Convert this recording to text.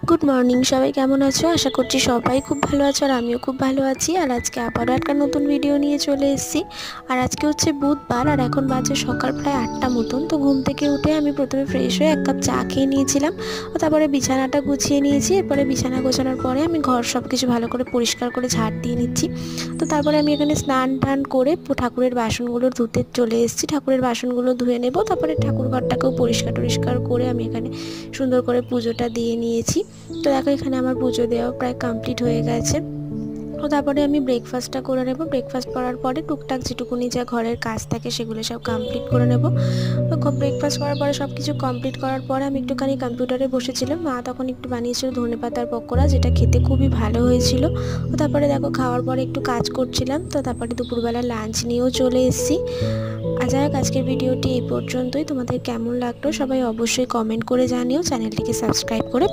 Good morning, সবাই কেমন আছো? আশা করছি সবাই খুব ভালো আছো, আর আমিও খুব ভালো আছি। আর আজকে আবারও একটা নতুন ভিডিও নিয়ে চলে এসেছি। আর আজকে হচ্ছে বুধবার, আর এখন বাজে সকাল প্রায় 8টা মতন। তো ঘুম থেকে উঠে আমি প্রথমে ফ্রেশ হয়ে 1 কাপ চা খেয়ে নিয়েছিলাম, ও তারপরে বিছানাটা গুছিয়ে নিয়েছি। এরপরে বিছানা গোছানোর পরে আমি ঘর সব কিছু ভালো করে পরিষ্কার করে ঝাড় দিয়ে নিচ্ছি। তো তারপরে আমি এখানে স্নান টান করে ঠাকুরের বাসনগুলো ধুতে চলে এসেছি। ঠাকুরের বাসনগুলো ধুয়ে নেব, তারপরে ঠাকুর ঘরটাকেও পরিষ্কার করে আমি এখানে সুন্দর করে পুজোটা দিয়ে নিয়েছি। তো দেখো, এখানে আমার পুজো দেওয়া প্রায় কমপ্লিট হয়ে গেছে। তো তারপরে আমি ব্রেকফাস্টটা করে নেব। ব্রেকফাস্ট করার পরে টুকটাক যেটুকুনি যা ঘরের কাজ থাকে সেগুলো সব কমপ্লিট করে নেব। তো ব্রেকফাস্ট করার পরে সব কিছু কমপ্লিট করার পরে আমি একটুখানি কম্পিউটারে বসেছিলাম। মা তখন একটু বানিয়েছিল ধনেপাতার পকোড়া, যেটা খেতে খুবই ভালো হয়েছিল। তো তারপরে দেখো, খাওয়ার পরে একটু কাজ করছিলাম। তো তারপরে দুপুরবেলা লাঞ্চ নিয়েও চলে এসেছি। আর যাই হোক, আজকের ভিডিওটি এই পর্যন্তই। তোমাদের কেমন লাগলো সবাই অবশ্যই কমেন্ট করে জানিও। চ্যানেলটিকে সাবস্ক্রাইব করে